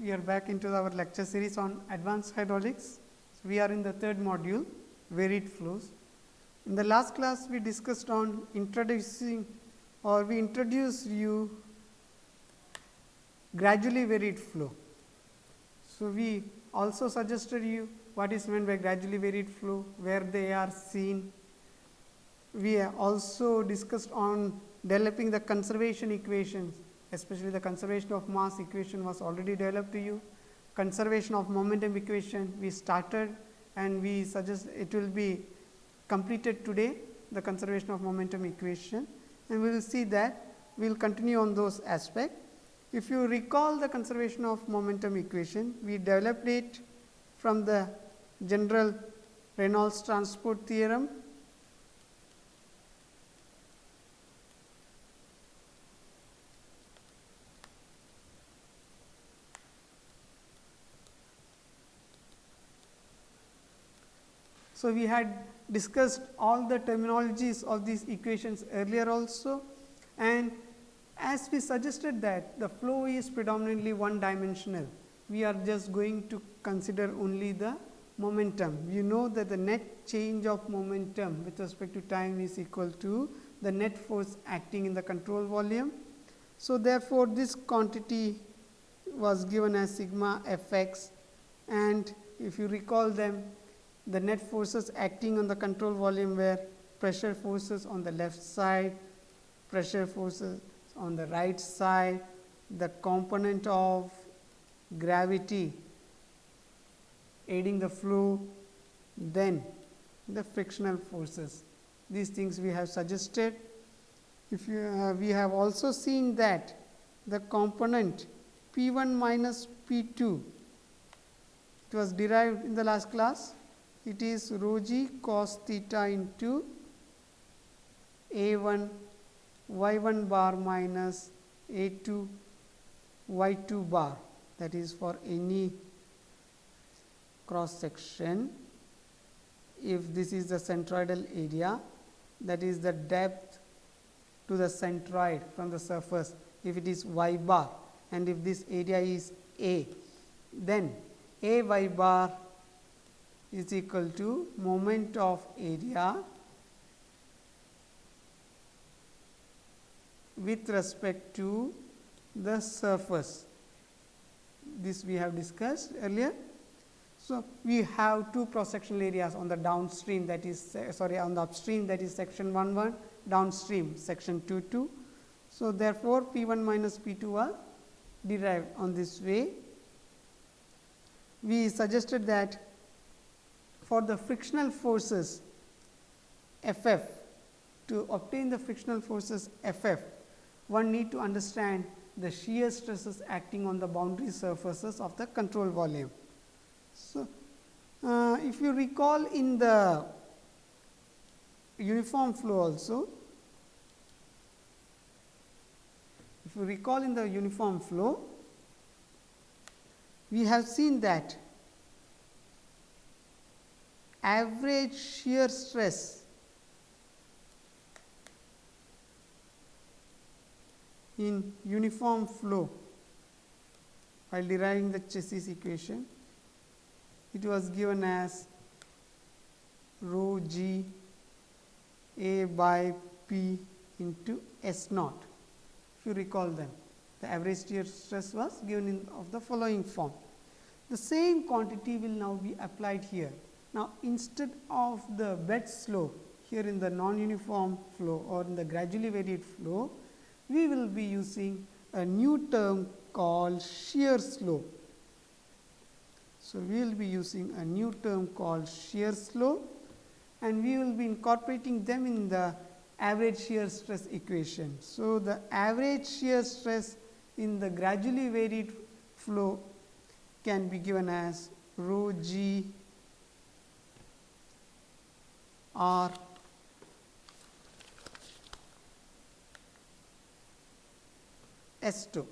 we are back into our lecture series on advanced hydraulics. So, we are in the third module, varied flows. In the last class, we discussed on introducing, or we introduced you gradually varied flow. So, we also suggested you what is meant by gradually varied flow, where they are seen. We also discussed on developing the conservation equations, especially the conservation of mass equation was already developed to you. Conservation of momentum equation we started, and we suggest it will be completed today, the conservation of momentum equation, and we will see that we will continue on those aspects. If you recall the conservation of momentum equation, we developed it from the general Reynolds transport theorem. So, we had discussed all the terminologies of these equations earlier also, and as we suggested that the flow is predominantly one dimensional, we are just going to consider only the momentum. You know that the net change of momentum with respect to time is equal to the net force acting in the control volume. So, therefore, this quantity was given as sigma f x, and if you recall them, the net forces acting on the control volume were pressure forces on the left side, pressure forces on the right side, the component of gravity aiding the flow, then the frictional forces. These things we have suggested. If you we have also seen that the component P 1 minus P 2, it was derived in the last class. It is rho g cos theta into A 1 y 1 bar minus A 2 y 2 bar, that is for any cross section. If this is the centroidal area, that is the depth to the centroid from the surface, if it is y bar, and if this area is A, then A y bar is equal to moment of area with respect to the surface. This we have discussed earlier. So, we have two cross sectional areas on the downstream, that is on the upstream, that is section 1 1, downstream section 2 2. So, therefore, P 1 minus P 2 are derived on this way. We suggested that for the frictional forces F f, to obtain the frictional forces F f, one need to understand the shear stresses acting on the boundary surfaces of the control volume. So, if you recall in the uniform flow also, if you recall in the uniform flow, we have seen that average shear stress in uniform flow while deriving the chassis equation, it was given as rho g A by P into S naught. If you recall them, the average shear stress was given in of the following form. The same quantity will now be applied here. Now, instead of the bed slope here in the non-uniform flow or in the gradually varied flow, we will be using a new term called shear slope. So, we will be using a new term called shear slope, and we will be incorporating them in the average shear stress equation. So, the average shear stress in the gradually varied flow can be given as rho g r S 2.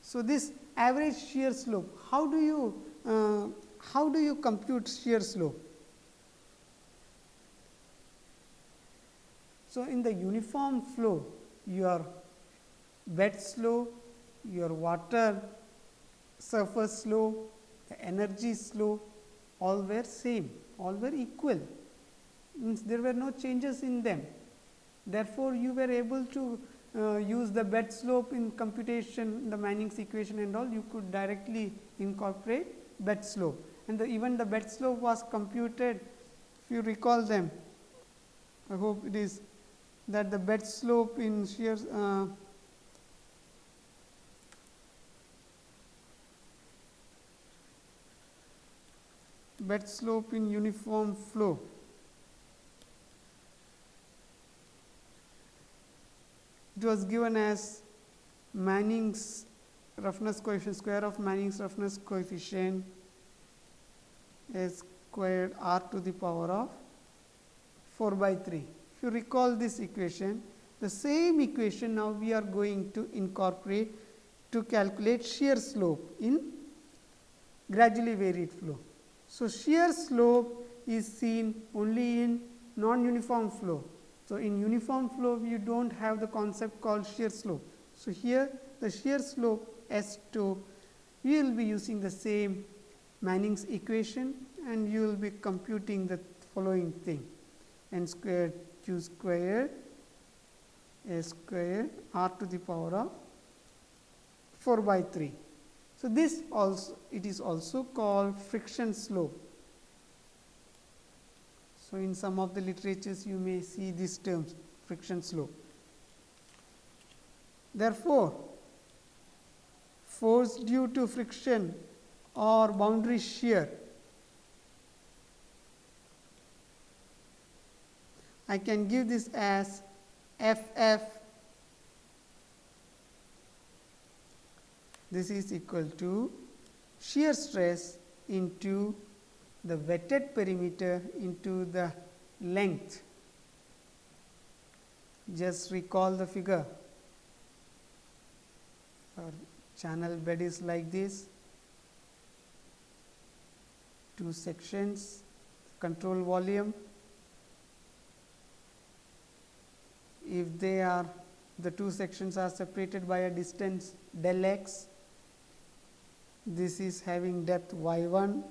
So, this average shear slope, how do you compute shear slope? So, in the uniform flow, your bed slope, your water surface slope, the energy slope, all were same, all were equal, means there were no changes in them. Therefore, you were able to use the bed slope in computation, the Manning's equation and all, you could directly incorporate bed slope, and even the bed slope was computed, if you recall them, I hope it is that the bed slope in shear bed slope in uniform flow. It was given as Manning's roughness coefficient, square of Manning's roughness coefficient is squared r to the power of 4 by 3. If you recall this equation, the same equation now we are going to incorporate to calculate shear slope in gradually varied flow. So, shear slope is seen only in non-uniform flow. So, in uniform flow you do not have the concept called shear slope. So, here the shear slope S2, you will be using the same Manning's equation and you will be computing the following thing: n squared q squared a squared r to the power of 4 by 3. So, this also, it is also called friction slope. So, in some of the literatures you may see these terms, friction slope. Therefore, force due to friction or boundary shear, I can give this as Ff, this is equal to shear stress into the wetted perimeter into the length. Just recall the figure. Our channel bed is like this, two sections, control volume. If they are, the two sections are separated by a distance del x, this is having depth y1,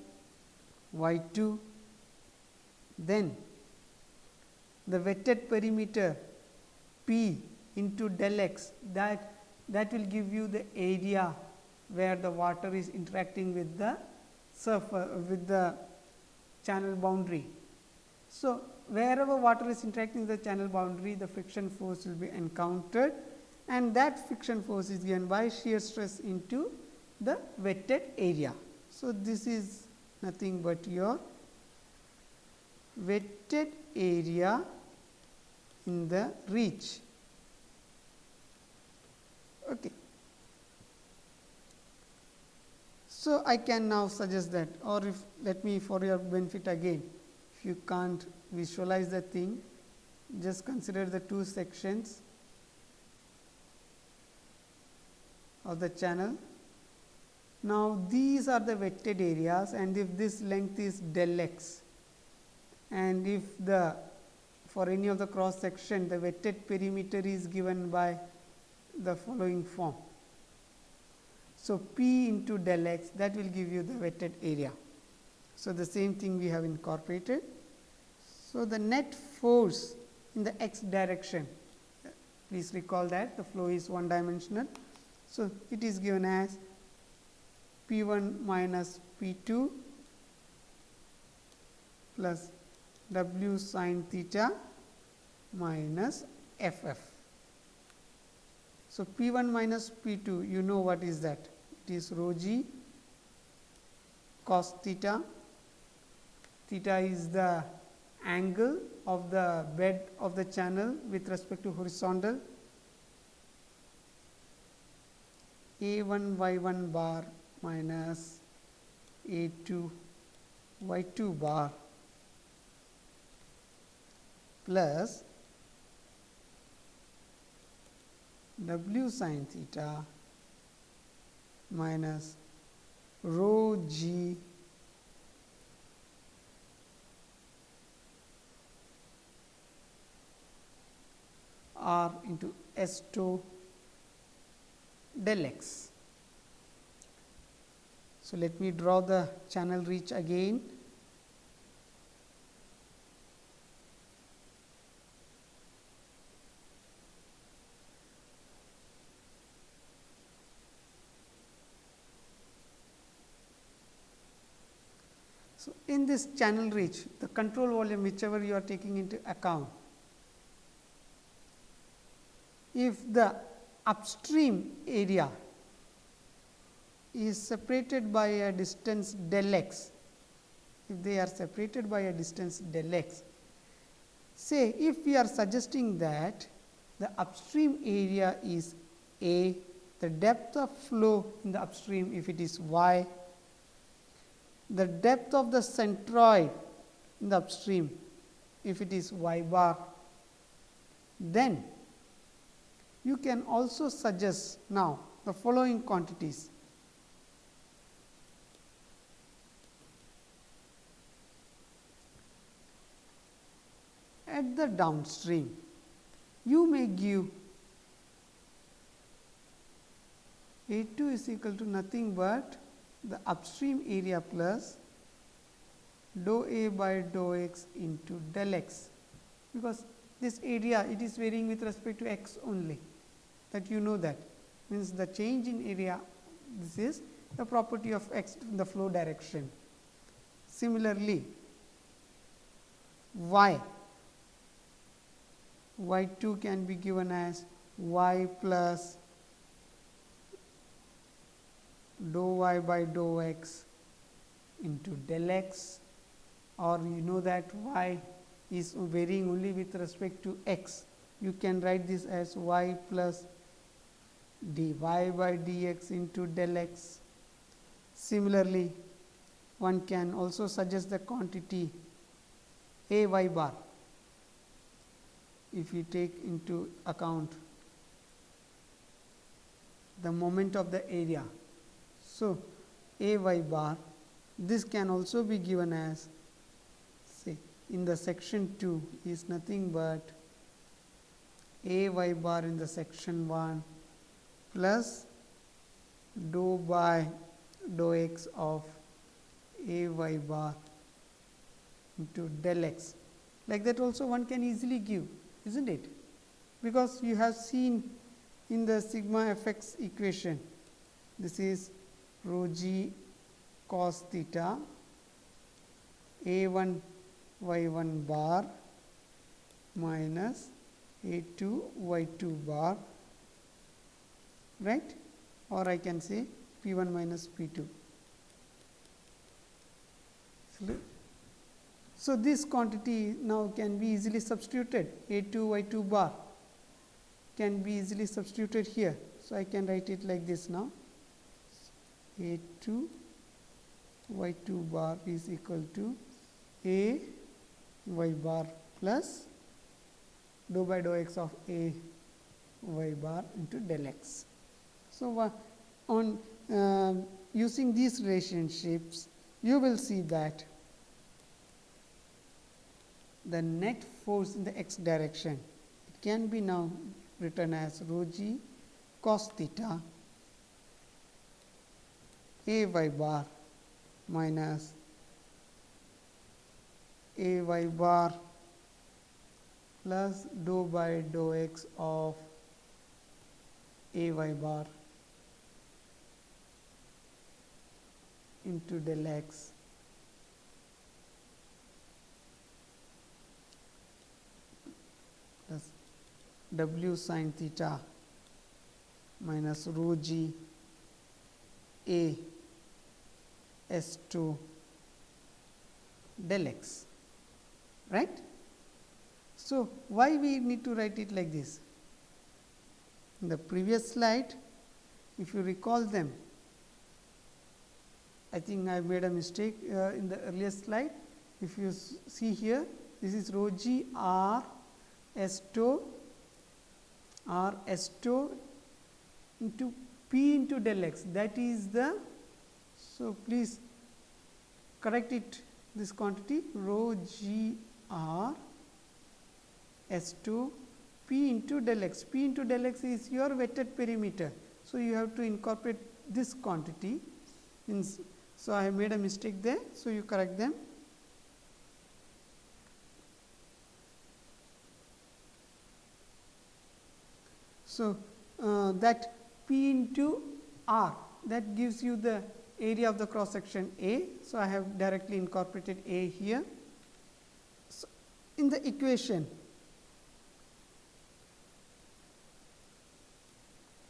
y2, then the wetted perimeter P into del x, that will give you the area where the water is interacting with the surface, with the channel boundary. So, wherever water is interacting with the channel boundary, the friction force will be encountered, and that friction force is given by shear stress into the wetted area. So, this is nothing but your wetted area in the reach. Okay. So, I can now suggest that, or if let me for your benefit again, if you can't visualize the thing, just consider the two sections of the channel. Now, these are the wetted areas, and if this length is del x, and if the for any of the cross section the wetted perimeter is given by the following form. So, P into del x, that will give you the wetted area. So, the same thing we have incorporated. So, the net force in the x direction, please recall that the flow is one dimensional. So, it is given as P 1 minus P 2 plus W sin theta minus F f. So, P 1 minus P 2, you know what is that? It is rho g cos theta. Theta is the angle of the bed of the channel with respect to horizontal. A 1 y 1 bar minus A 2 y 2 bar plus W sin theta minus rho g r into S 2 del x. So, let me draw the channel reach again. So, in this channel reach, the control volume whichever you are taking into account, if the upstream area is separated by a distance del x, if they are separated by a distance del x, say if we are suggesting that the upstream area is A, the depth of flow in the upstream if it is y, the depth of the centroid in the upstream if it is y bar, then you can also suggest now the following quantities. At the downstream, you may give A 2 is equal to nothing but the upstream area plus dou A by dou x into del x, because this area it is varying with respect to x only, that you know, that means the change in area, this is the property of x in the flow direction. Similarly, y 2 can be given as y plus dou y by dou x into del x, or you know that y is varying only with respect to x. You can write this as y plus dy by dx into del x. Similarly, one can also suggest the quantity A y bar if we take into account the moment of the area. So, A y bar, this can also be given as, say, in the section 2 is nothing but A y bar in the section 1 plus dou by dou x of A y bar into del x. Like that also one can easily give, isn't it? Because you have seen in the sigma f x equation, this is rho g cos theta A 1 y 1 bar minus A 2 y 2 bar, right, or I can say P 1 minus P 2. So, this quantity now can be easily substituted, A 2 y 2 bar can be easily substituted here. So, I can write it like this now, A 2 y 2 bar is equal to A y bar plus dou by dou x of A y bar into del x. So, on using these relationships, you will see that the net force in the x direction, it can be now written as rho g cos theta A y bar minus A y bar plus dou by dou x of A y bar into del x plus w sin theta minus rho g A S 2 del x, right. So, why we need to write it like this? In the previous slide, if you recall them, I think I made a mistake in the earlier slide. If you see here, this is rho g r S 2 into P into del x, that is the, so please correct it, this quantity rho g r S 2 P into del x. P into del x is your wetted perimeter. So, you have to incorporate this quantity, means So, I have made a mistake there. So, you correct them. So, that P into R, that gives you the area of the cross section A. So, I have directly incorporated A here. So, in the equation,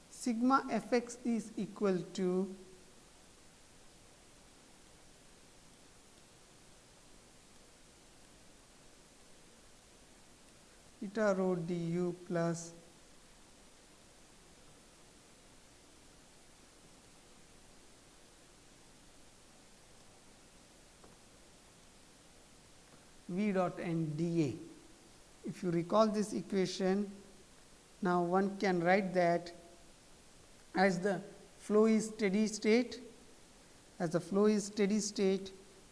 sigma f x is equal to eta rho du plus v dot n dA. If you recall this equation, now one can write that as the flow is steady state,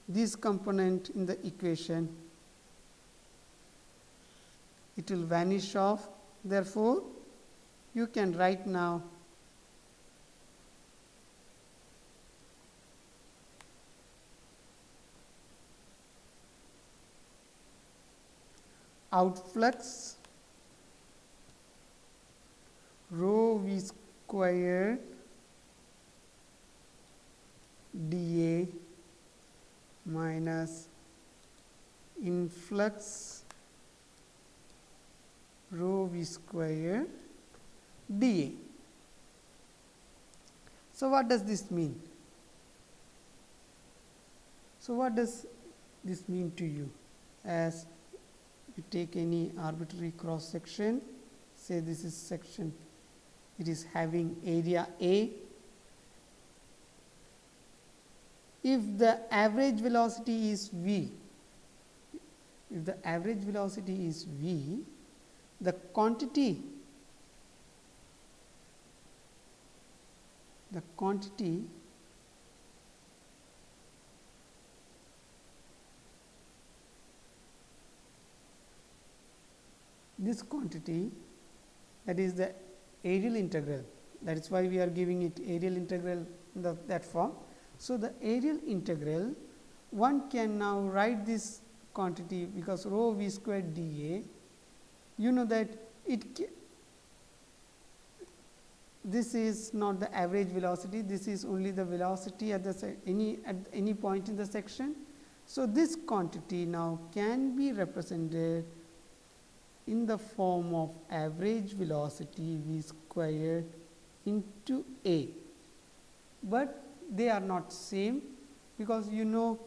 this component in the equation, it will vanish off. Therefore, you can write now outflux rho v squared dA minus influx rho v squared dA. So, what does this mean? So, what does this mean to you? As you take any arbitrary cross section, say this is section, it is having area A. If the average velocity is v, the quantity this quantity, that is the areal integral, that is why we are giving it areal integral in that form. So, the areal integral, one can now write this quantity, because rho v squared dA, you know that this is not the average velocity, this is only the velocity at any point in the section. So, this quantity now can be represented in the form of average velocity v squared into A, but they are not same, because you know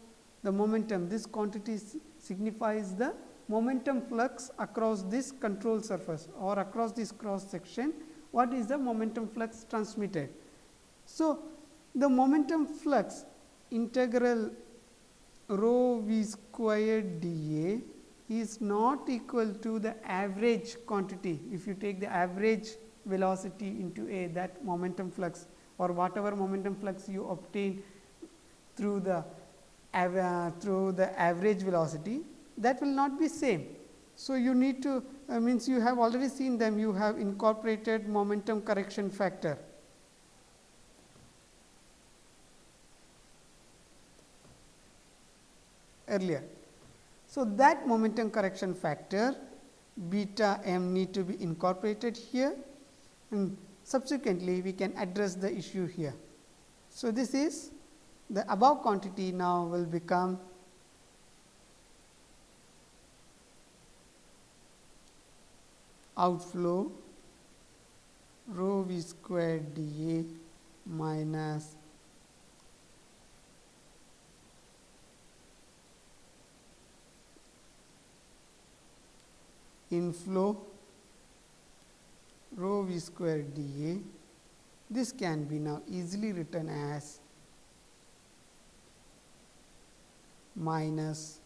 the momentum, this quantity signifies the momentum flux across this control surface or across this cross section. What is the momentum flux transmitted? So, the momentum flux integral rho v squared dA is not equal to the average quantity. If you take the average velocity into A, that momentum flux or whatever momentum flux you obtain through the average velocity, that will not be same. So, you need to means you have already seen them, you have incorporated momentum correction factor. Earlier. So, that momentum correction factor beta m need to be incorporated here, and subsequently we can address the issue here. So, this is the above quantity now will become outflow rho v squared dA minus inflow rho v squared dA. This can be now easily written as minus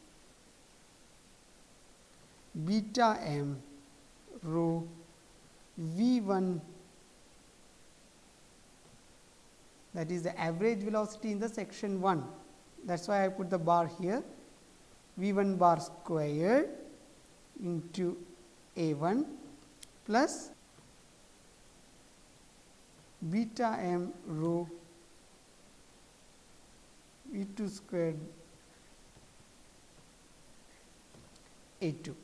beta m rho v1, that is the average velocity in the section 1. That is why I put the bar here, v1 bar squared into A1 plus beta m rho V 2 squared A 2.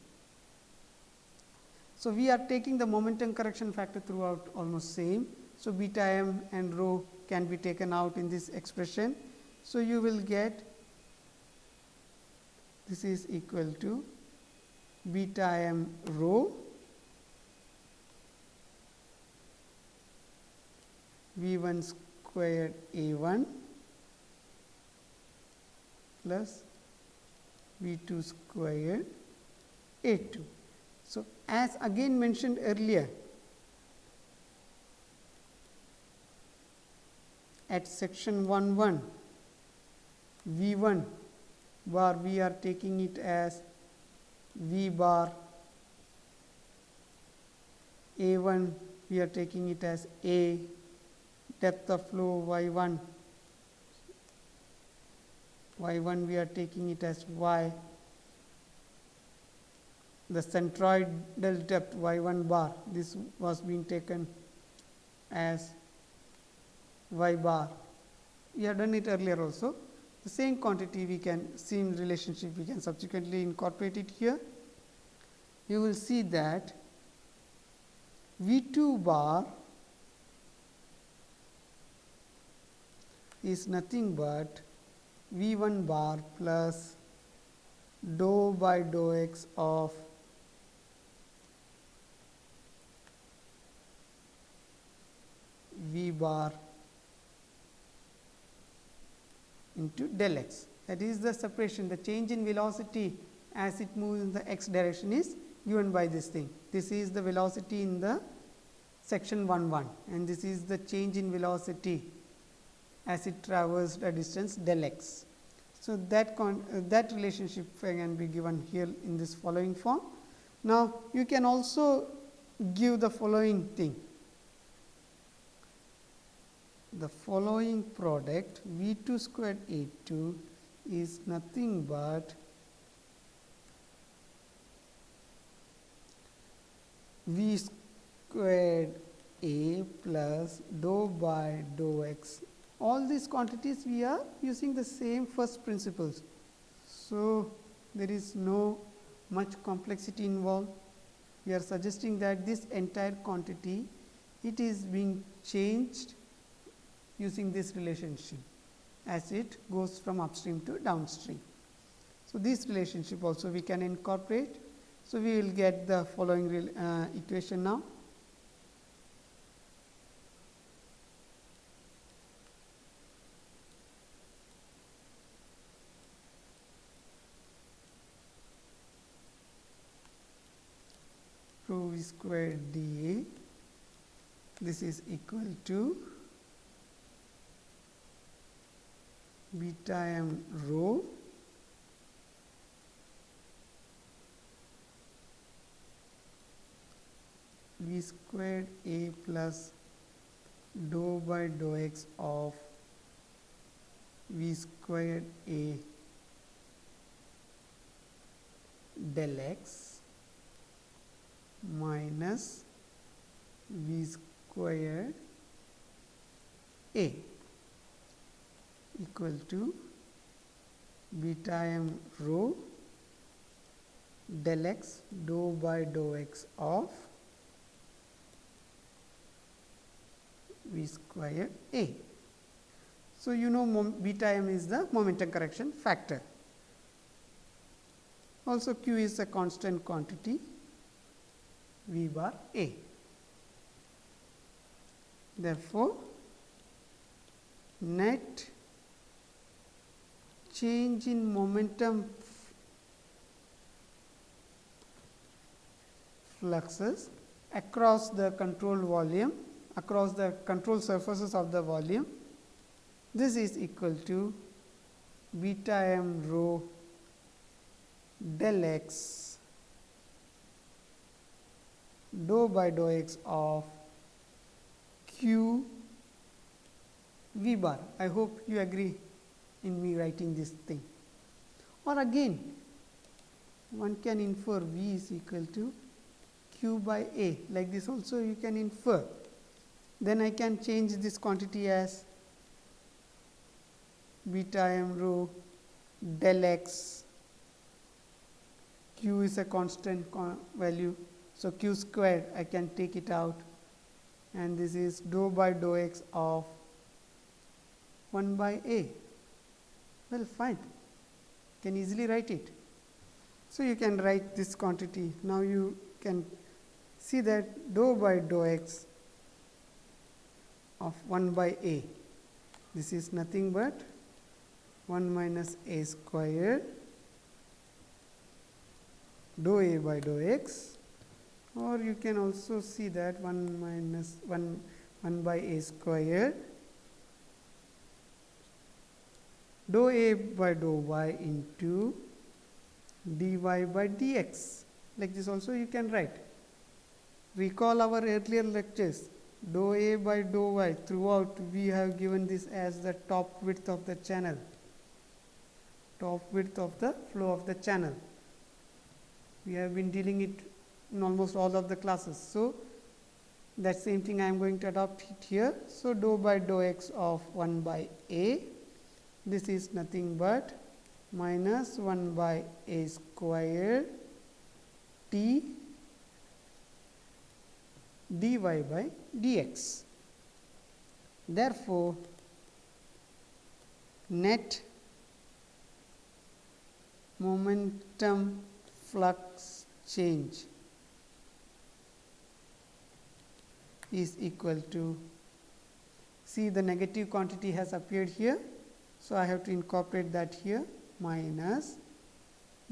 So, we are taking the momentum correction factor throughout almost same. So, beta m and rho can be taken out in this expression. So, you will get this is equal to beta m rho V 1 squared A 1 plus V 2 squared A 2. So, as again mentioned earlier, at section 1 V 1 bar we are taking it as V bar, A 1 we are taking it as A, depth of flow y 1 we are taking it as y, the centroidal depth y 1 bar, this was being taken as y bar. We have done it earlier also. The same quantity we can, same relationship we can subsequently incorporate it here. You will see that V 2 bar is nothing but V 1 bar plus dou by dou x of V bar into del x. That is the separation, the change in velocity as it moves in the x direction is given by this thing. This is the velocity in the section 1 and this is the change in velocity as it traversed a distance del x. So, that relationship can be given here in this following form. Now, you can also give the following thing. The following product V 2 squared A 2 is nothing but V squared A plus dou by dou x. All these quantities we are using the same first principles. So, there is no much complexity involved. We are suggesting that this entire quantity, it is being changed using this relationship as it goes from upstream to downstream. So, this relationship also we can incorporate. So, we will get the following equation now. Rho V squared dA, this is equal to beta m rho V squared A plus dou by dou x of V squared A del x minus V squared A equal to beta m rho del x dou by dou x of V square A. So, you know beta m is the momentum correction factor. Also q is a constant quantity V bar A. Therefore, net change in momentum fluxes across the controlled volume, across the control surfaces of the volume, this is equal to beta m rho del x dou by dou x of q V bar. I hope you agree in me writing this thing. Or again, one can infer V is equal to q by A, like this also you can infer. Then I can change this quantity as beta m rho del x, q is a constant value. So, q squared I can take it out, and this is dou by dou x of 1 by a. Well, fine, can easily write it. So, you can write this quantity. Now, you can see that dou by dou x of 1 by a, this is nothing but 1 minus a square dou a by dou x, or you can also see that 1 minus 1 by a square dou a by dou y into dy by dx. Like this also you can write. Recall our earlier lectures, dou a by dou y, throughout we have given this as the top width of the channel, top width of the flow of the channel. We have been dealing it in almost all of the classes. So, that same thing I am going to adopt it here. So, dou by dou x of 1 by a, this is nothing but minus 1 by a square t dy by dx. Therefore, net momentum flux change is equal to, see the negative quantity has appeared here. So, I have to incorporate that here, minus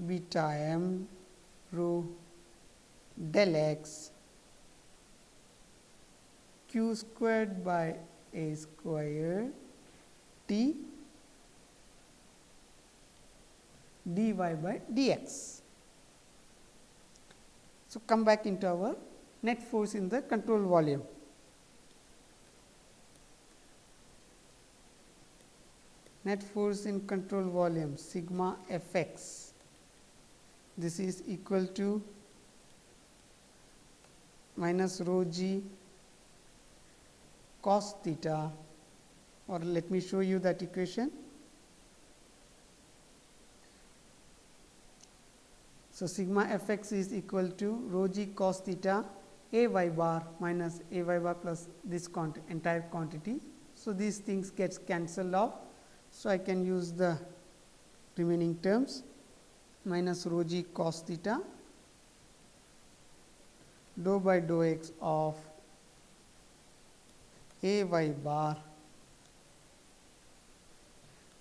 beta m rho del x q squared by a square t dy by dx. So, come back into our net force in the control volume. Net force in control volume sigma Fx, this is equal to minus rho g cos theta, or let me show you that equation. So, sigma Fx is equal to rho g cos theta a y bar minus a y bar plus this entire quantity. So, these things gets cancelled off. So, I can use the remaining terms minus rho g cos theta dou by dou x of a y bar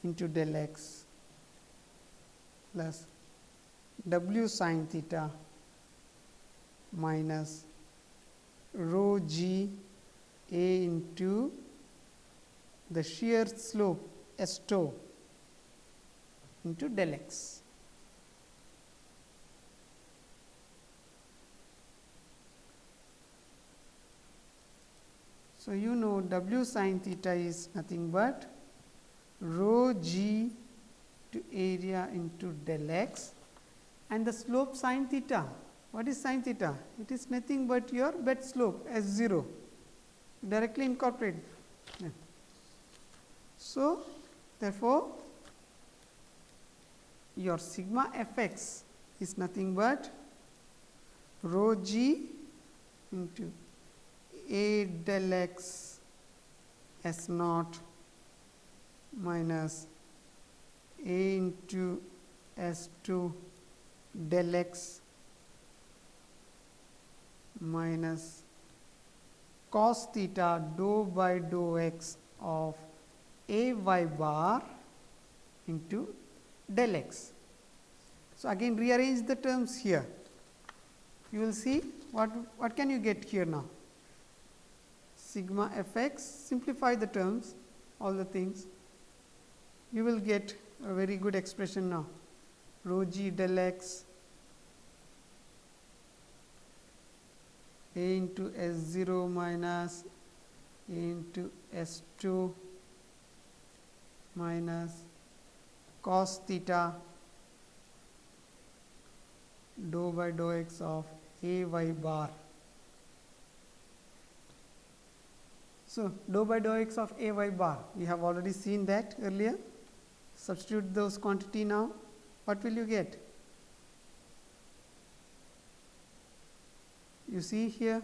into del x plus w sin theta minus rho g a into the shear slope S tau into del x. So, you know w sin theta is nothing but rho g to area into del x, and the slope sin theta. What is sin theta? It is nothing but your bed slope S 0, directly incorporate. Yeah. So, therefore, your sigma Fx is nothing but rho g into a del x S naught minus a into S 2 del x minus cos theta dou by dou x of a y bar into del x. So, again rearrange the terms here. You will see what can you get here now. Sigma Fx, simplify the terms, all the things. You will get a very good expression now. Rho g del x a into S 0 minus a into S 2 minus cos theta dou by dou x of a y bar. So, dou by dou x of a y bar, we have already seen that earlier. Substitute those quantity now. What will you get? You see here,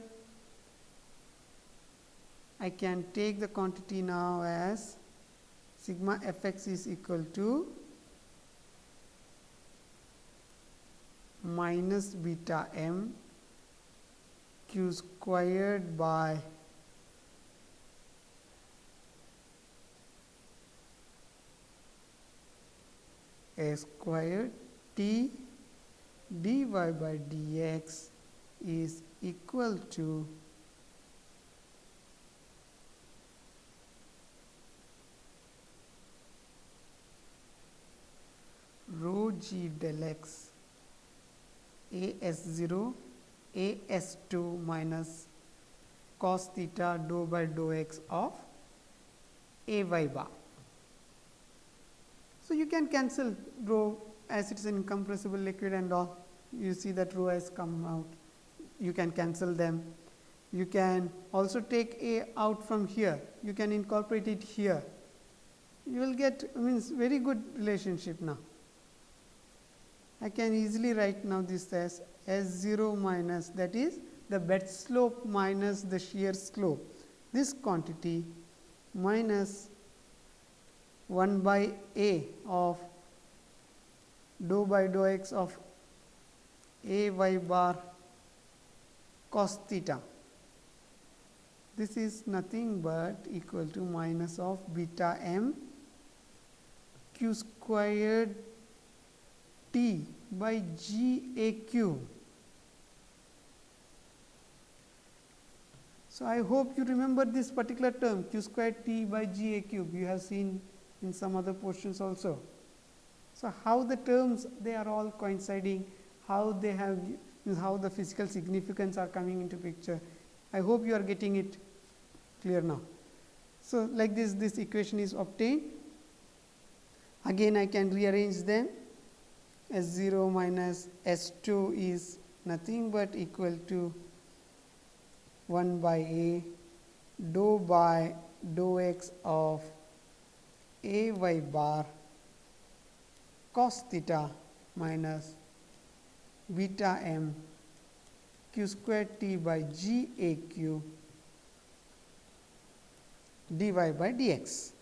I can take the quantity now as sigma fx is equal to minus beta m q squared by a squared t dy by dx is equal to rho g del x a s 0 a s 2 minus cos theta dou by dou x of a y bar. So, you can cancel rho as it is an incompressible liquid and all. You see that rho has come out. You can cancel them. You can also take a out from here. You can incorporate it here. You will get means very good relationship now. I can easily write now this as S0 minus, that is the bed slope minus the shear slope, this quantity minus 1 by A of dou by dou x of A y bar cos theta. This is nothing but equal to minus of beta m q squared t by g a cube. So, I hope you remember this particular term q squared t by g a cube, you have seen in some other portions also. So, how the terms they are all coinciding, how they have how the physical significance are coming into picture. I hope you are getting it clear now. So, like this equation is obtained. Again I can rearrange them. S0 minus S2 is nothing but equal to 1 by A dou by dou x of A y bar cos theta minus beta m q squared t by g a q dy by dx.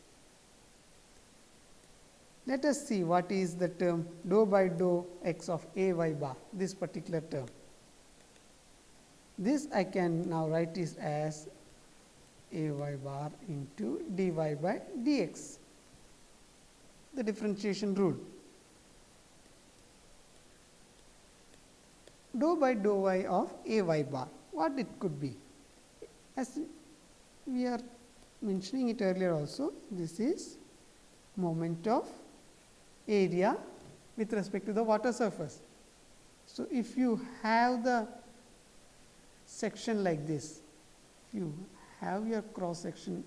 Let us see what is the term dou by dou x of a y bar, this particular term. This I can now write it as a y bar into dy by dx, the differentiation rule. Dou by dou y of a y bar, what it could be? As we are mentioning it earlier also, this is moment of area with respect to the water surface. So, if you have the section like this, if you have your cross section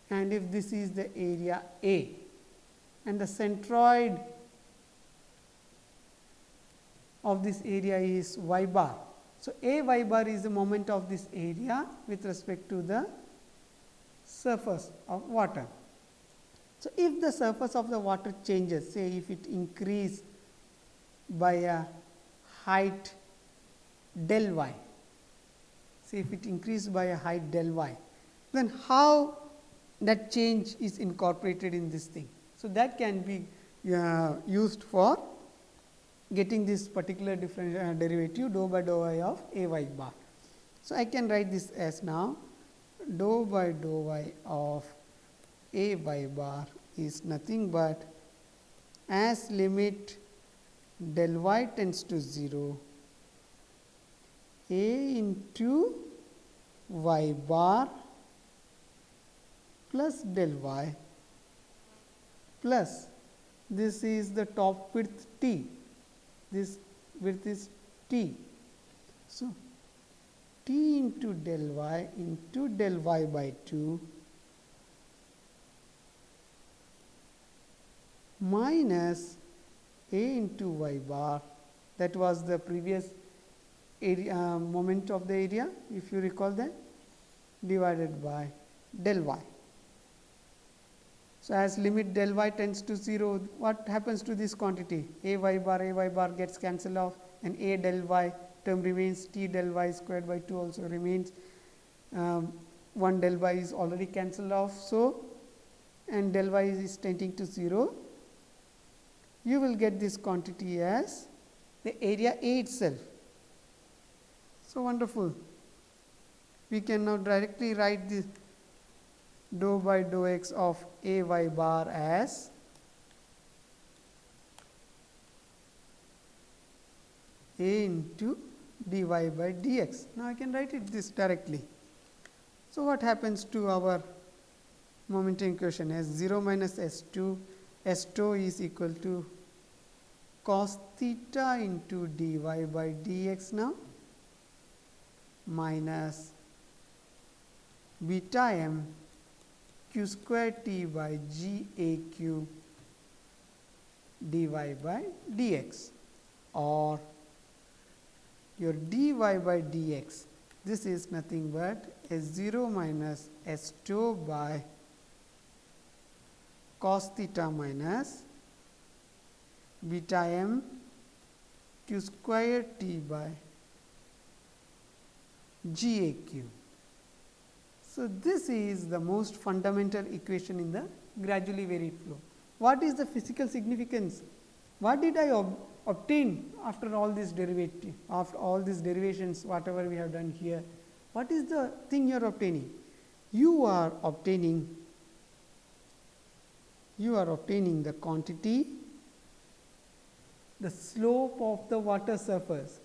and if this is the area A and the centroid of this area is y bar. So, a y bar is the moment of this area with respect to the surface of water. So, if the surface of the water changes, say if it increase by a height del y, say if it increase by a height del y, then how that change is incorporated in this thing. So, that can be used for getting this particular derivative dou by dou y of a y bar. So, I can write this as now dou by dou y of a y bar is nothing but as limit del y tends to 0, a into y bar plus del y plus this is the top width t, this width is t. So, t into del y by 2 minus a into y bar, that was the previous area moment of the area, if you recall that, divided by del y. So, as limit del y tends to 0, what happens to this quantity? A y bar gets cancelled off, and A del y term remains, T del y squared by 2 also remains, 1 del y is already cancelled off. So, and del y is tending to 0, you will get this quantity as the area A itself. So, wonderful. We can now directly write this dou by dou x of A y bar as A into dy by dx. Now, I can write it this directly. So, what happens to our momentum equation? S 0 minus S 2, S 2 is equal to cos theta into dy by dx now, minus beta m q square t by g a q dy by dx, or your dy by dx, this is nothing but S 0 minus S 2 by cos theta minus beta m q square t by g a q. So, this is the most fundamental equation in the gradually varied flow. What is the physical significance? What did I obtain after all this derivative, after all these derivations, whatever we have done here? What is the thing you are obtaining? You are obtaining the quantity, the slope of the water surface.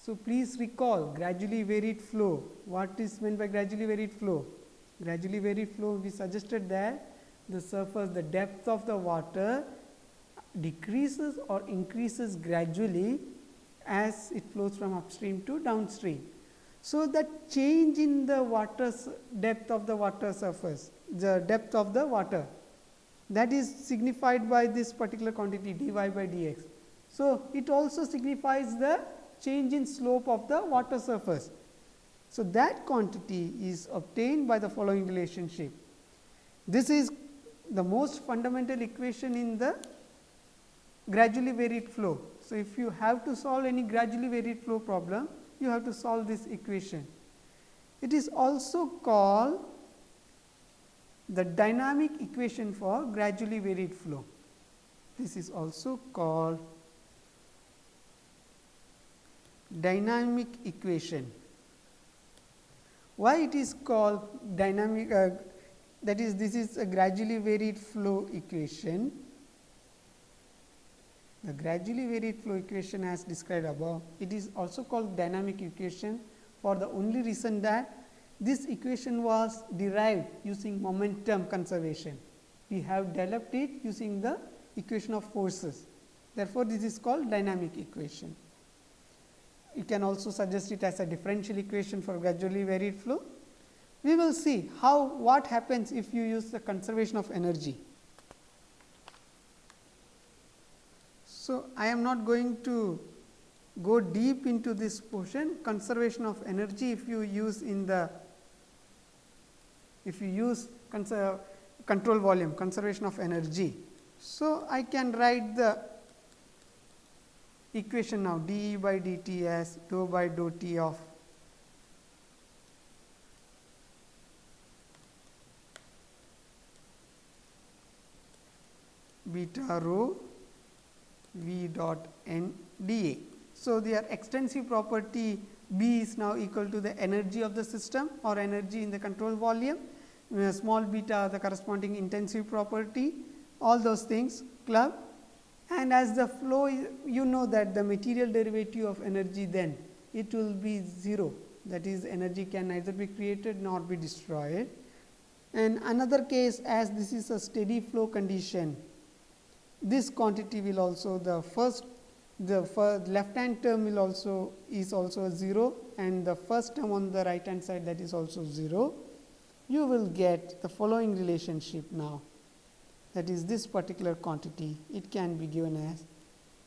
So, please recall gradually varied flow. What is meant by gradually varied flow? Gradually varied flow, we suggested that the surface, the depth of the water decreases or increases gradually as it flows from upstream to downstream. So, that change in the water depth of the water surface, the depth of the water, that is signified by this particular quantity dy by dx. So, it also signifies the change in slope of the water surface. So, that quantity is obtained by the following relationship. This is the most fundamental equation in the gradually varied flow. So, if you have to solve any gradually varied flow problem, you have to solve this equation. It is also called the dynamic equation for gradually varied flow. This is also called dynamic equation. Why it is called dynamic? That is, this is a gradually varied flow equation. The gradually varied flow equation as described above, it is also called dynamic equation for the only reason that this equation was derived using momentum conservation. We have developed it using the equation of forces. Therefore, this is called dynamic equation. You can also suggest it as a differential equation for gradually varied flow. We will see what happens if you use the conservation of energy. So, I am not going to go deep into this portion. Conservation of energy, if you use control volume, conservation of energy. So, I can write the equation now dE by dt as dou by dou t of beta rho v dot n dA. So, their extensive property B is now equal to the energy of the system or energy in the control volume, small beta the corresponding intensive property, all those things club. And as the flow, you know that the material derivative of energy, then it will be 0, that is energy can neither be created nor be destroyed. And another case, as this is a steady flow condition, this quantity will also the left hand term will also is also 0, and the first term on the right hand side, that is also 0. You will get the following relationship now, that is this particular quantity. It can be given as,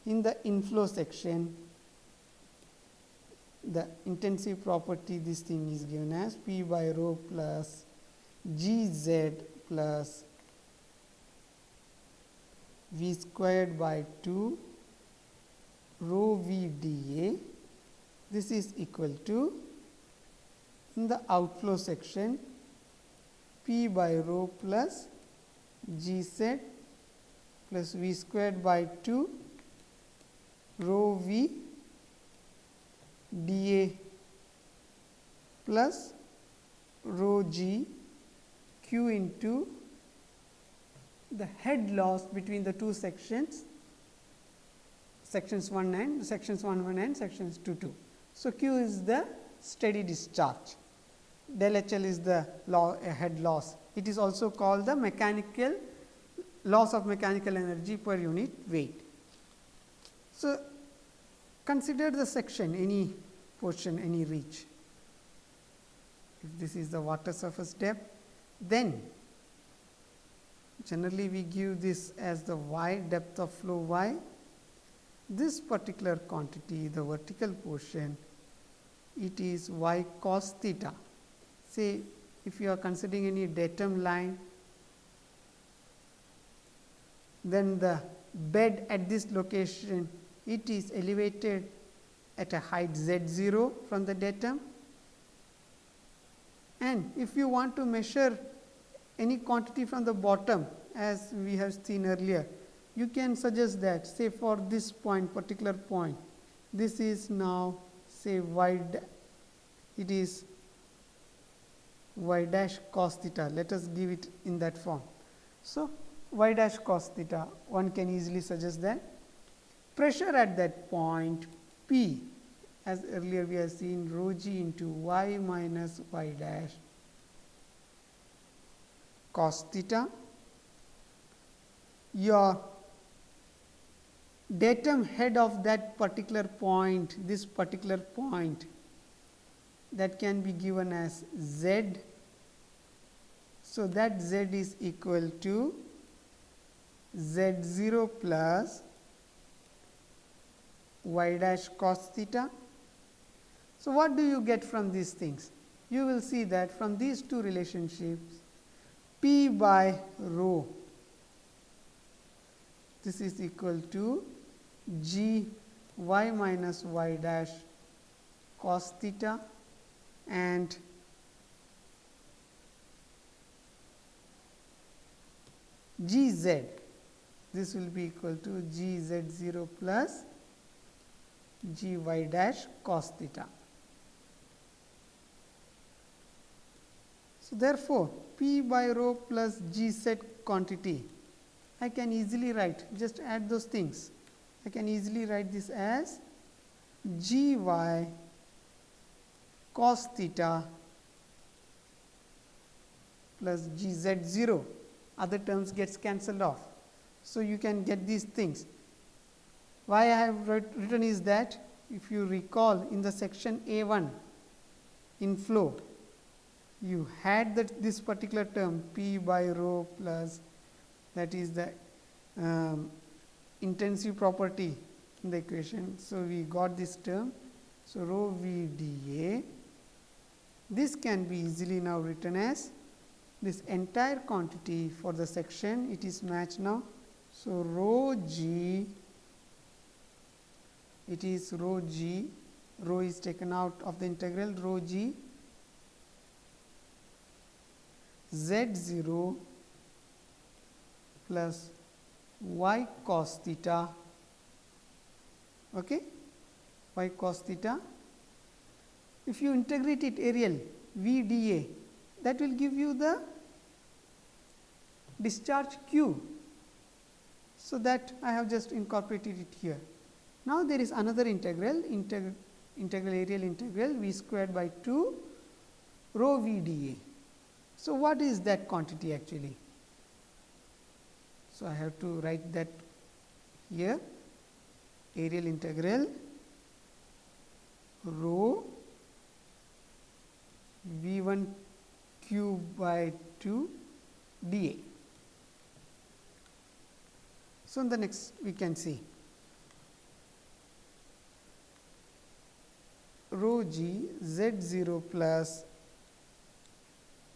in the inflow section, the intensive property, this thing is given as P by rho plus G z plus v squared by 2 rho v dA. This is equal to, in the outflow section, P by rho plus G z plus v squared by 2 rho v dA plus rho g q into the head loss between the two sections, sections 1 and sections 1 and sections 2 2. So, q is the steady discharge, del HL is the head loss. It is also called the mechanical loss of mechanical energy per unit weight. So, consider the section, any portion, any reach. If this is the water surface depth, then generally we give this as the y, depth of flow y. This particular quantity, the vertical portion, it is y cos theta. Say if you are considering any datum line, then the bed at this location, it is elevated at a height z0 from the datum, and if you want to measure any quantity from the bottom, as we have seen earlier, you can suggest that, say for this point, particular point, this is now say y, it is y dash cos theta. Let us give it in that form. So, y dash cos theta, one can easily suggest that pressure at that point P, as earlier we have seen, rho g into y minus y dash cos theta. Your datum head of that particular point, this particular point, that can be given as z. So, that z is equal to z0 plus y dash cos theta. So, what do you get from these things? You will see that from these two relationships, P by rho, this is equal to g y minus y dash cos theta, and g z, this will be equal to g z0 plus g y dash cos theta. So, therefore, P by rho plus g z quantity, I can easily write, just add those things. I can easily write this as g y cos theta plus g z 0, other terms gets cancelled off. So, you can get these things. Why I have written is that, if you recall in the section A1 in flow, you had that this particular term P by rho plus, that is the intensive property in the equation. So, we got this term. So, rho v dA, this can be easily now written as this entire quantity for the section, it is matched now. So, rho g, it is rho g, rho is taken out of the integral, rho g z0 plus y cos theta, okay, y cos theta. If you integrate it aerial v dA, that will give you the discharge q. So, that I have just incorporated it here. Now, there is another integral, integral aerial integral v squared by 2 rho v dA. So, what is that quantity actually? So, I have to write that here, aerial integral rho v1 cube by 2 dA. So, in the next we can see rho g z0 plus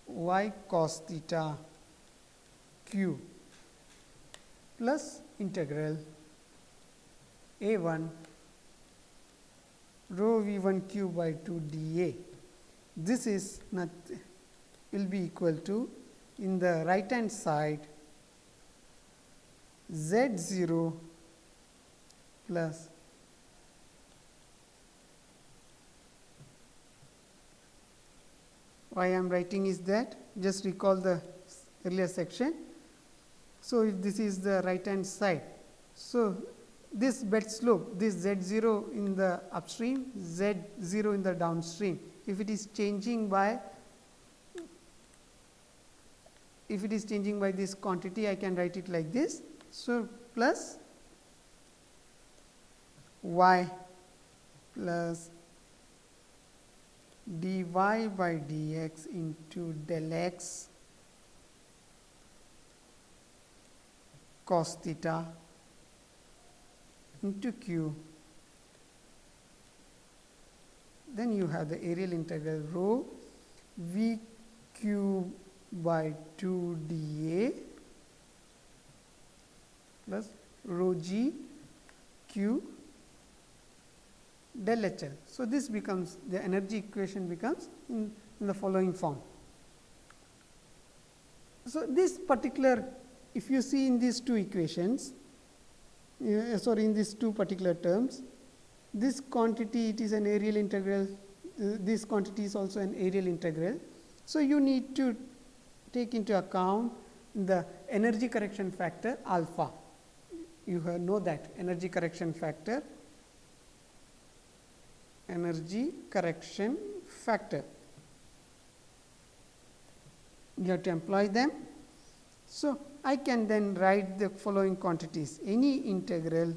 y cos theta q. plus integral A1 rho V1 q by 2 dA. This is will be equal to, in the right hand side, Z0 plus why I am writing is that, just recall the earlier section. So, if this is the right hand side, so this bed slope, this Z0 in the upstream, Z0 in the downstream, if it is changing by this quantity, I can write it like this. So, plus y plus dy by dx into del x cos theta into q. Then you have the areal integral rho v q by 2 dA plus rho g q del HL. So, this becomes, the energy equation becomes in the following form. So, this particular, if you see in these two equations, in these two particular terms, this quantity, it is an areal integral, this quantity is also an areal integral. So, you need to take into account the energy correction factor alpha. You know that energy correction factor, you have to employ them. So, I can then write the following quantities: any integral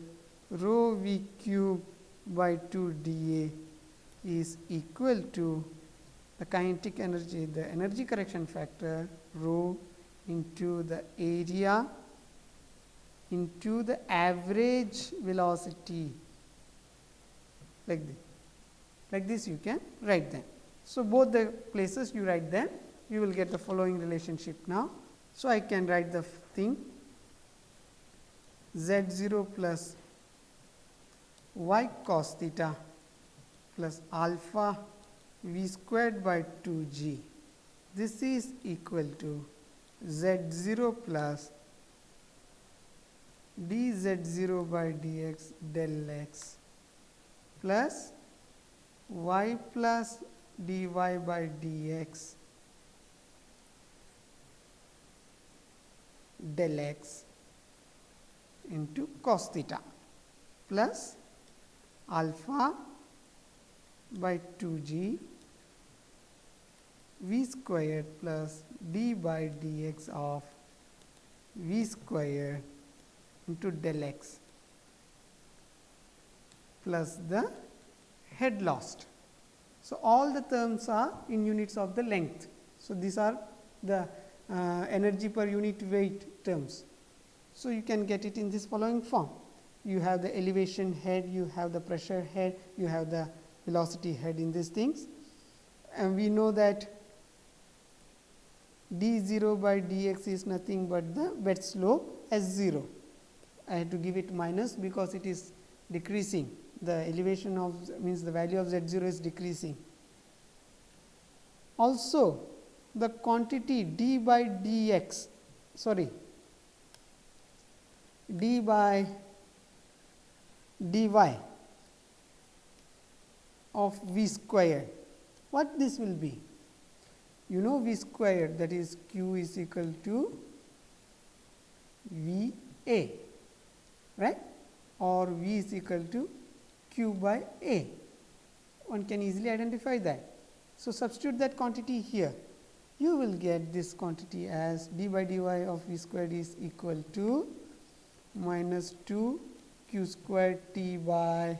rho v cube by 2 dA is equal to the kinetic energy, the energy correction factor rho into the area into the average velocity, like this. Like this you can write them. So, both the places you write them, you will get the following relationship now. So, I can write the thing Z0 plus y cos theta plus alpha v squared by 2 g. This is equal to Z0 plus dz0 by dx del x plus y plus dy by dx del x into cos theta plus alpha by 2 g v squared plus d by dx of v squared into del x plus the head lost. So, all the terms are in units of the length. So, these are the energy per unit weight terms. So, you can get it in this following form. You have the elevation head, you have the pressure head, you have the velocity head in these things, and we know that d0 by dx is nothing but the bed slope as 0. I had to give it minus because it is decreasing, the elevation of means the value of z0 is decreasing. Also, the quantity d by dx, d by dy of v square, what this will be? You know v square, that is q is equal to v a, right, or v is equal to q by a. One can easily identify that. So, substitute that quantity here. You will get this quantity as d by dy of v squared is equal to minus 2 q squared t by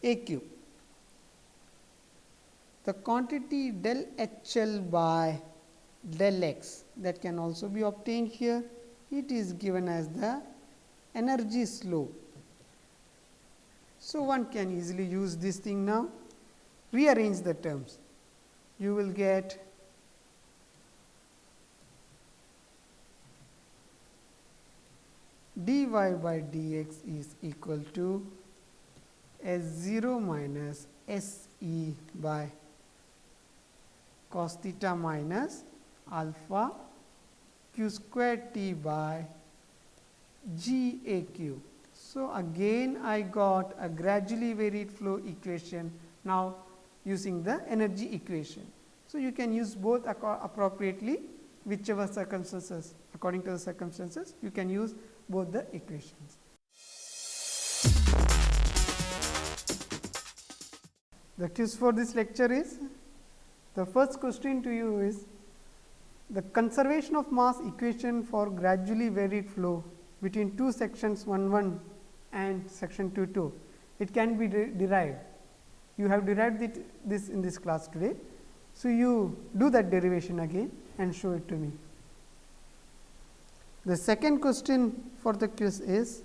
a cube. The quantity del HL by del x, that can also be obtained here. It is given as the energy slope. So, one can easily use this thing now, rearrange the terms. You will get dy by dx is equal to S0 minus Se by cos theta minus alpha q square t by g a q. So, again I got a gradually varied flow equation now using the energy equation. So, you can use both appropriately, whichever circumstances, according to the circumstances you can use both the equations. The quiz for this lecture is, the first question to you is the conservation of mass equation for gradually varied flow between two sections 1 and section 2. It can be derived. You have derived this in this class today. So, you do that derivation again and show it to me. The second question for the quiz is,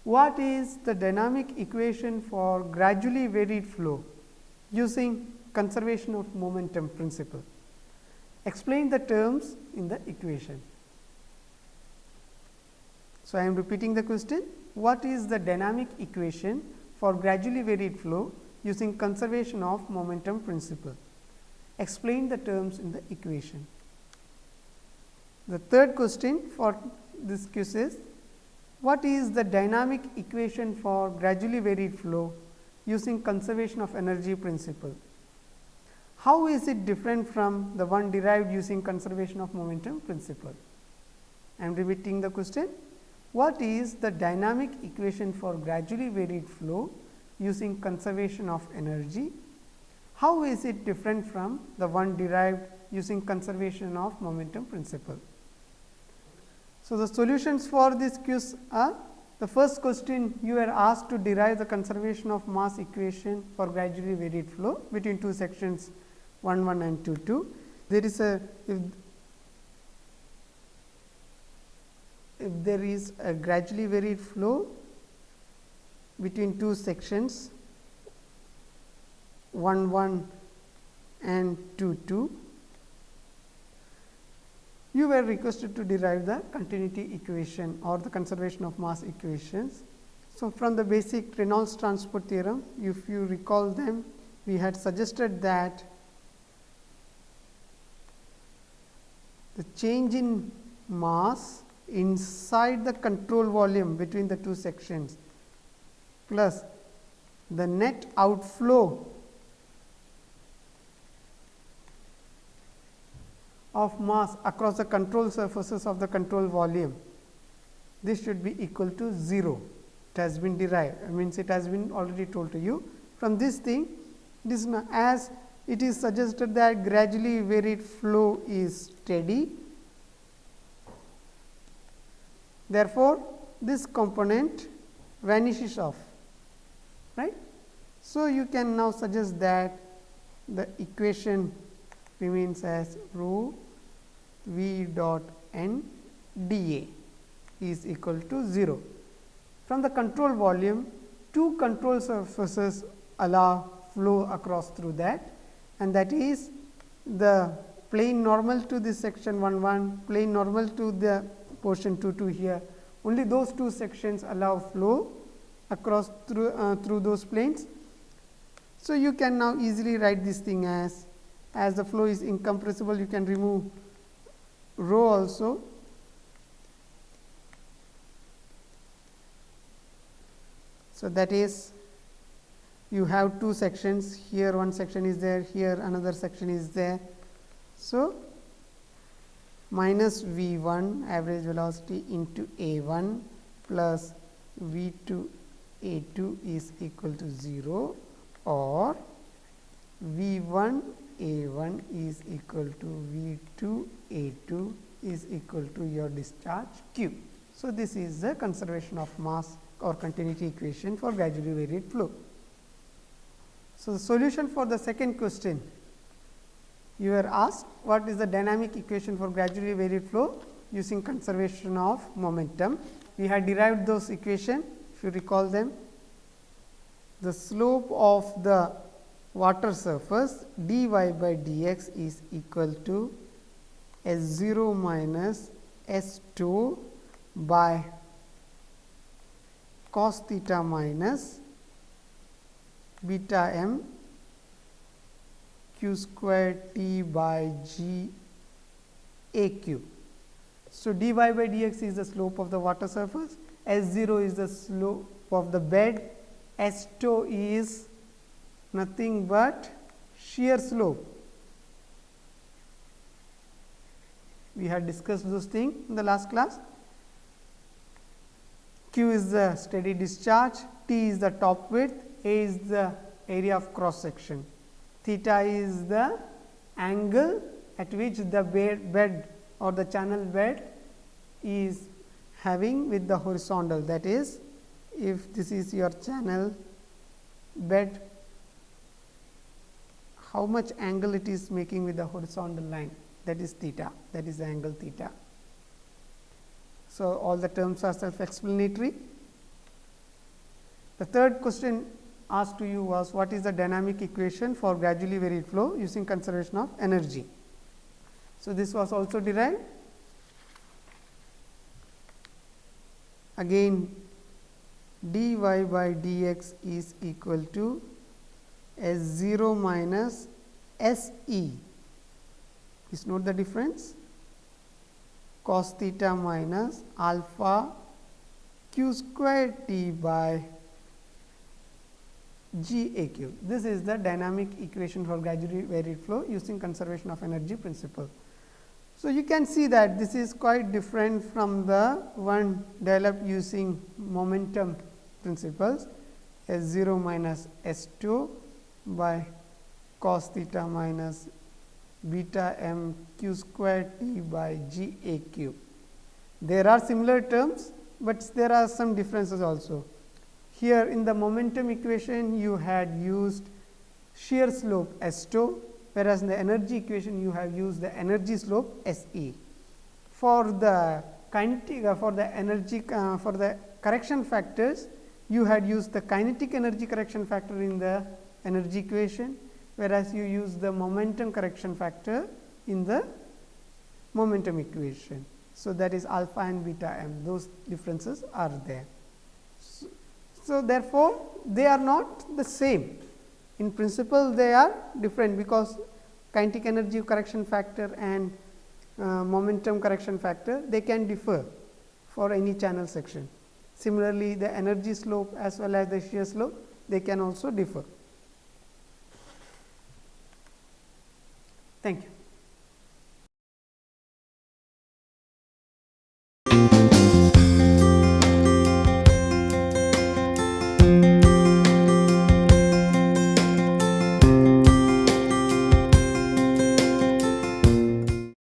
what is the dynamic equation for gradually varied flow using conservation of momentum principle? Explain the terms in the equation. So, I am repeating the question, what is the dynamic equation for gradually varied flow using conservation of momentum principle? Explain the terms in the equation. The third question for this quiz is, what is the dynamic equation for gradually varied flow using conservation of energy principle? How is it different from the one derived using conservation of momentum principle? I am repeating the question, what is the dynamic equation for gradually varied flow using conservation of energy? How is it different from the one derived using conservation of momentum principle? So, the solutions for this quiz are, the first question, you are asked to derive the conservation of mass equation for gradually varied flow between two sections 1 and 2. There is a, if there is a gradually varied flow between two sections 1 and 2, you were requested to derive the continuity equation or the conservation of mass equations. So, from the basic Reynolds transport theorem, if you recall them, we had suggested that the change in mass inside the control volume between the two sections plus the net outflow of mass across the control surfaces of the control volume, this should be equal to 0. It has been derived, means it has been already told to you. From this thing, it is as it is suggested that gradually varied flow is steady. Therefore, this component vanishes off, right. So, you can now suggest that the equation remains as rho v dot n dA is equal to 0. From the control volume, two control surfaces allow flow across through that, and that is the plane normal to this section 1, plane normal to the portion 2 here. Only those two sections allow flow across through those planes. So, you can now easily write this thing as the flow is incompressible, you can remove rho also. So, that is, you have two sections, here one section is there, here another section is there. So, minus V 1 average velocity into A 1 plus V 2 A 2 is equal to 0, or V 1 A 1 is equal to V 2 A 2 is equal to your discharge Q. So, this is the conservation of mass or continuity equation for gradually varied flow. So, the solution for the second question, you were asked what is the dynamic equation for gradually varied flow using conservation of momentum. We had derived those equations, if you recall them. The slope of the water surface dy by dx is equal to S0 minus S 2 by cos theta minus beta m q square t by g a q. So, dy by dx is the slope of the water surface, S 0 is the slope of the bed, S 2 is nothing but shear slope. We had discussed those things in the last class. Q is the steady discharge, T is the top width, A is the area of cross section, theta is the angle at which the bed or the channel bed is having with the horizontal. That is, if this is your channel bed, how much angle it is making with the horizontal line, that is theta, that is the angle theta. So, all the terms are self explanatory. The third question asked to you was, what is the dynamic equation for gradually varied flow using conservation of energy. So, this was also derived. Again, dy by dx is equal to S 0 minus S e. Please note the difference, cos theta minus alpha q square t by g a q. This is the dynamic equation for gradually varied flow using conservation of energy principle. So, you can see that this is quite different from the one developed using momentum principles, S 0 minus S 2 by cos theta minus beta m q square t by g a q. There are similar terms, but there are some differences also. Here in the momentum equation you had used shear slope S 2, whereas in the energy equation you have used the energy slope S e. For the kinetic for the energy for the correction factors, you had used the kinetic energy correction factor in the energy equation, whereas you use the momentum correction factor in the momentum equation. So, that is alpha and beta m, those differences are there. So, therefore, they are not the same. In principle, they are different, because kinetic energy correction factor and momentum correction factor, they can differ for any channel section. Similarly, the energy slope as well as the shear slope, they can also differ. Thank you.